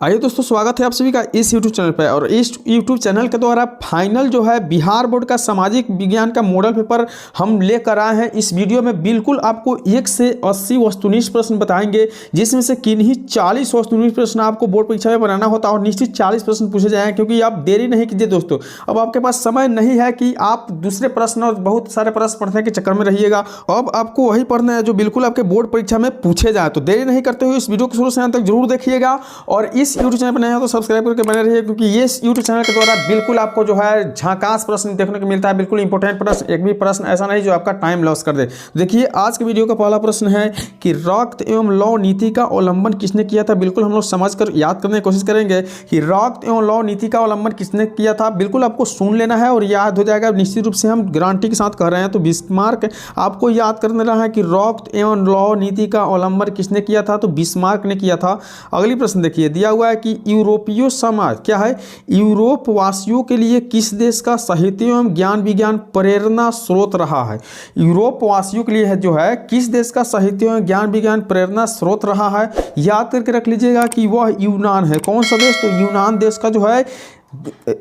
आइए दोस्तों, स्वागत है आप सभी का इस YouTube चैनल पर। और इस YouTube चैनल के द्वारा फाइनल जो है बिहार बोर्ड का सामाजिक विज्ञान का मॉडल पेपर हम लेकर आए हैं। इस वीडियो में बिल्कुल आपको 1 से 80 वस्तुनिष्ठ प्रश्न बताएंगे, जिसमें से किन्हीं 40 वस्तुनिष्ठ प्रश्न आपको बोर्ड परीक्षा में बनाना होता है और निश्चित 40 प्रश्न पूछे जाएंगे। क्योंकि आप देरी नहीं कीजिए दोस्तों, अब आपके पास समय नहीं है कि आप दूसरे प्रश्न और बहुत सारे प्रश्न पढ़ने के चक्कर में रहिएगा। अब आपको वही पढ़ना है जो बिल्कुल आपके बोर्ड परीक्षा में पूछे जाए। तो देरी नहीं करते हुए इस वीडियो को शुरू से अंत तक जरूर देखिएगा और इस YouTube चैनल पर नए हो तो सब्सक्राइब करके बने रहिए, क्योंकि ये YouTube चैनल के द्वारा बिल्कुल आपको जो है झकास प्रश्न देखने को मिलता है। बिल्कुल इंपॉर्टेंट प्रश्न, एक भी प्रश्न ऐसा नहीं जो आपका टाइम लॉस कर दे। देखिए आज के वीडियो का पहला प्रश्न है कि रक्त एवं लौ नीति का अवलंबन किसने किया था। बिल्कुल हम लोग समझकर याद करने की कोशिश करेंगे कि रक्त एवं लौ नीति का अवलंबन किसने किया था। बिल्कुल आपको सुन लेना है और याद हो जाएगा निश्चित रूप से, हम गारंटी के साथ कह रहे हैं। तो बिस्मार्क आपको याद करने रहा है कि रक्त एवं लौ नीति का अवलंबन किसने किया था, तो बिस्मार्क ने किया था। अगली प्रश्न देखिए, दिया हुआ है कि यूरोपीय समाज क्या है, यूरोप वासियों के लिए किस देश का साहित्य एवं ज्ञान विज्ञान प्रेरणा स्रोत रहा है। यूरोप वासियों के लिए है जो है किस देश का साहित्य एवं ज्ञान विज्ञान प्रेरणा स्रोत रहा है। याद करके रख लीजिएगा कि वह यूनान है। कौन सा देश, तो यूनान देश का जो है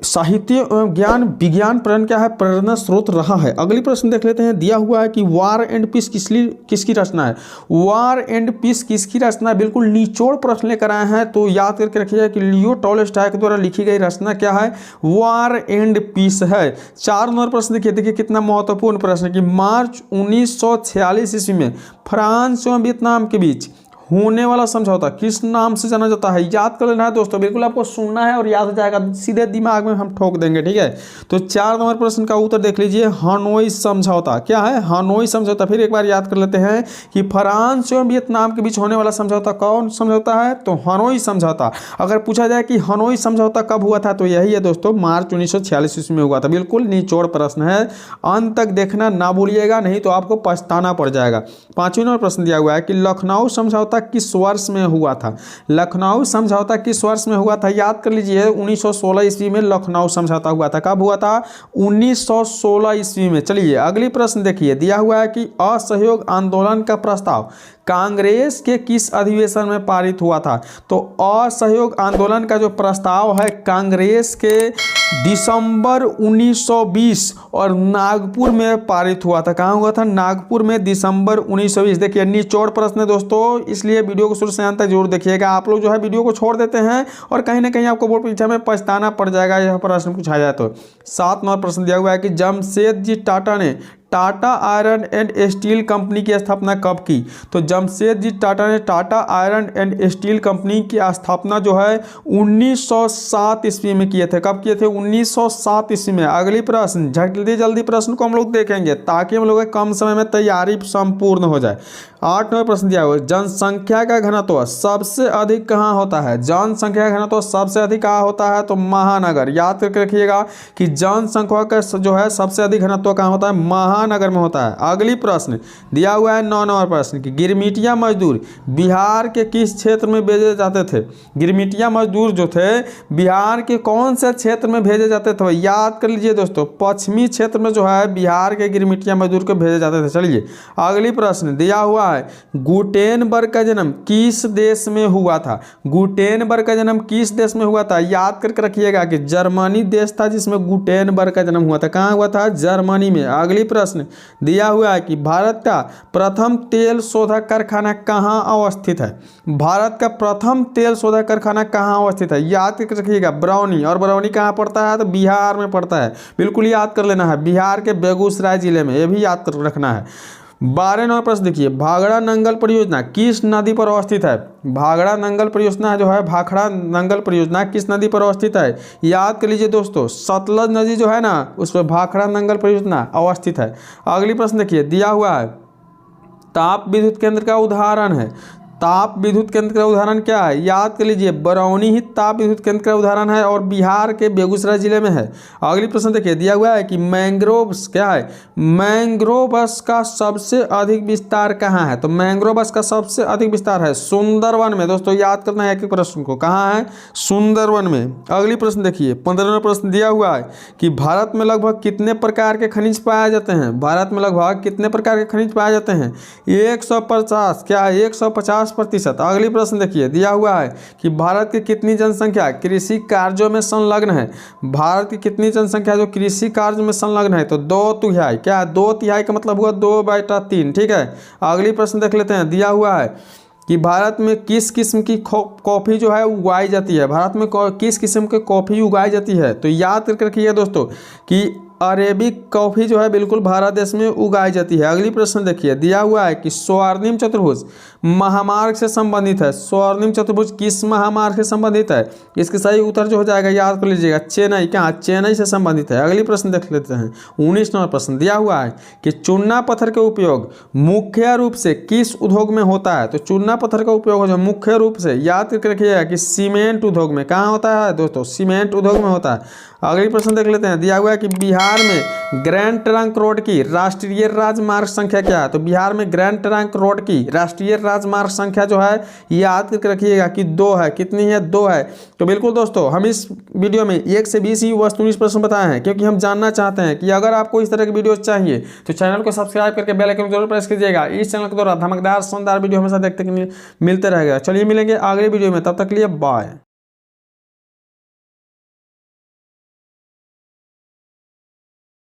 साहित्य एवं ज्ञान विज्ञान प्रेरणा क्या है, प्रेरणा स्रोत रहा है। अगली प्रश्न देख लेते हैं, दिया हुआ है कि वार एंड पीस किसकी रचना है। वार एंड पीस किसकी रचना है, बिल्कुल निचोड़ प्रश्न लेकर आए हैं। तो याद करके रखिएगा कि लियो टॉलस्टॉय के द्वारा लिखी गई रचना क्या है, वार एंड पीस है। 4 नंबर प्रश्न देखिए कितना महत्वपूर्ण प्रश्न है कि मार्च 1946 ईस्वी में फ्रांस एवं वियतनाम के बीच होने वाला समझौता किस नाम से जाना जाता है। याद कर लेना है दोस्तों, बिल्कुल आपको सुनना है और याद हो जाएगा, सीधे दिमाग में हम ठोक देंगे, ठीक है। तो 4 नंबर प्रश्न का उत्तर देख लीजिए, हनोई समझौता। क्या है, हनोई समझौता। फिर एक बार याद कर लेते हैं कि फ्रांस एवं वियतनाम के बीच होने वाला समझौता कौन समझौता है, तो हनोई समझौता। अगर पूछा जाए कि हनोई समझौता कब हुआ था, तो यही है दोस्तों, मार्च 1946 ईस्वी में हुआ था। बिल्कुल निचोड़ प्रश्न है, अंत तक देखना ना भूलिएगा, नहीं तो आपको पछताना पड़ जाएगा। 5वें नंबर प्रश्न दिया हुआ है कि लखनऊ समझौता किस वर्ष में हुआ था। लखनऊ समझौता किस वर्ष में हुआ था, याद कर लीजिए 1916 ईस्वी में लखनऊ समझौता हुआ था। कब हुआ था, 1916 ईस्वी में। चलिए अगली प्रश्न देखिए, दिया हुआ है कि असहयोग आंदोलन का प्रस्ताव कांग्रेस के किस अधिवेशन में पारित हुआ था। तो असहयोग आंदोलन का जो प्रस्ताव है कांग्रेस के दिसंबर 1920 और नागपुर में पारित हुआ था। कहाँ हुआ था, नागपुर में, दिसंबर 1920। देखिए निचोड़ प्रश्न है दोस्तों, इसलिए वीडियो को शुरू से अंत तक जरूर देखिएगा। आप लोग जो है वीडियो को छोड़ देते हैं और कहीं ना कहीं आपको बोर्ड परीक्षा में पछताना पड़ जाएगा यह प्रश्न पूछा जाए तो। 7 नंबर प्रश्न दिया हुआ है कि जमशेदजी टाटा ने Tata iron and steel company की स्थापना कब की। तो जमशेदजी टाटा ने Tata iron and steel company की स्थापना जो है 1907 ईस्वी में किए थे। कब किए थे, 1907 ईस्वी में। अगली प्रश्न, जल्दी प्रश्न को हम लोग देखेंगे ताकि हम लोग कम समय में तैयारी संपूर्ण हो जाए। 8 नंबर प्रश्न दिया हुआ है, जनसंख्या का घनत्व सबसे अधिक कहाँ होता है। जनसंख्या का घनत्व सबसे अधिक कहाँ होता है, तो महानगर। याद करके रखिएगा कि जनसंख्या का जो है सबसे अधिक घनत्व कहाँ होता है, महानगर में होता है। अगली प्रश्न दिया हुआ है 9 नंबर प्रश्न कि गिरमिटिया मजदूर बिहार के किस क्षेत्र में भेजे जाते थे। गिरमिटिया मजदूर जो थे बिहार के कौन से क्षेत्र में भेजे जाते थे, याद कर लीजिए दोस्तों, पश्चिमी क्षेत्र में जो है बिहार के गिरमिटिया मजदूर को भेजे जाते थे। चलिए अगली प्रश्न दिया हुआ है, गुटेनबर्ग का जन्म किस देश में हुआ था। गुटेनबर्ग का जन्म किस देश में हुआ था, याद करके रखिएगा कि जर्मनी देश था जिसमें गुटेनबर्ग का जन्म हुआ था। कहाँ हुआ था, जर्मनी में। अगली प्रश्न दिया हुआ है कि भारत का प्रथम तेल शोधक कारखाना कहाँ अवस्थित है। भारत का प्रथम तेल शोधक कारखाना कहाँ अवस्थित है, याद करके रखिएगा, बरौनी। और बरौनी कहाँ पड़ता है, तो बिहार में पड़ता है। बिल्कुल याद कर लेना है, बिहार के बेगूसराय जिले में, यह भी याद कर रखना है। 12 नंबर प्रश्न देखिए, भाखड़ा नंगल परियोजना किस नदी पर अवस्थित है। भाखड़ा नंगल परियोजना जो है, भाखड़ा नंगल परियोजना किस नदी पर अवस्थित है, याद कर लीजिए दोस्तों, सतलज नदी जो है ना, उस पर भाखड़ा नंगल परियोजना अवस्थित है। अगली प्रश्न देखिए, दिया हुआ है ताप विद्युत केंद्र का उदाहरण है। ताप विद्युत केंद्र का उदाहरण क्या है, याद कर लीजिए, बरौनी ही ताप विद्युत केंद्र का उदाहरण है और बिहार के बेगूसराय जिले में है। अगली प्रश्न देखिए, दिया हुआ है कि मैंग्रोव्स क्या है, मैंग्रोव्स का सबसे अधिक विस्तार कहाँ है। तो मैंग्रोव्स का सबसे अधिक विस्तार है सुंदरवन में। दोस्तों याद करना है एक एक प्रश्न को, कहाँ है, सुंदरवन में। अगली प्रश्न देखिए, 15वां प्रश्न दिया हुआ है कि भारत में लगभग कितने प्रकार के खनिज पाए जाते हैं। भारत में लगभग कितने प्रकार के खनिज पाए जाते हैं, 150। क्या है, 150 50%। अगली प्रश्न देखिए, दिया हुआ है कि भारत की कितनी जनसंख्या कृषि कार्यों में संलग्न है। भारत की कितनी जनसंख्या जो कृषि कार्य में संलग्न है, तो 2/3। क्या है 2/3 का मतलब हुआ 2/3। ठीक है, अगली प्रश्न देख लेते हैं। दिया हुआ है कि भारत में किस किस्म की कॉफ़ी जो है उगाई जाती है। भारत में किस किस्म की कॉफ़ी उगाई जाती है, तो याद करके रखिए दोस्तों कि अरेबिक कॉफ़ी जो है बिल्कुल भारत देश में उगाई जाती है। अगली प्रश्न देखिए, दिया हुआ है कि स्वर्णिम चतुर्भुज महामार्ग से संबंधित है। स्वर्णिम चतुर्भुज किस महामार्ग से संबंधित है, इसके सही उत्तर जो हो जाएगा याद कर लीजिएगा, चेन्नई। क्या चेन्नई से संबंधित है। अगली प्रश्न देख लेते हैं, 19 नंबर प्रश्न दिया हुआ है कि चूना पत्थर के उपयोग मुख्य रूप से किस उद्योग में होता है। तो चूना पत्थर का उपयोग जो मुख्य रूप से याद करके रखिएगा कि सीमेंट उद्योग में। कहाँ होता है दोस्तों, सीमेंट उद्योग में होता है। अगली प्रश्न देख लेते हैं, दिया हुआ है कि बिहार में ग्रैंड ट्रंक रोड की राष्ट्रीय राजमार्ग संख्या क्या है। तो बिहार में ग्रैंड ट्रंक रोड की राष्ट्रीय राजमार्ग संख्या जो है याद करके रखिएगा कि 2 है। कितनी है, 2 है। तो बिल्कुल दोस्तों, हम इस वीडियो में 1 से 20 ही वस्तु 19 प्रश्न बताए हैं, क्योंकि हम जानना चाहते हैं कि अगर आपको इस तरह की वीडियो चाहिए तो चैनल को सब्सक्राइब करके बेल आइकन जरूर प्रेस कीजिएगा। इस चैनल के द्वारा धमाकेदार शानदार वीडियो हमेशा देखते मिलते रहेगा। चलिए मिलेंगे अगले वीडियो में, तब तक के लिए बाय।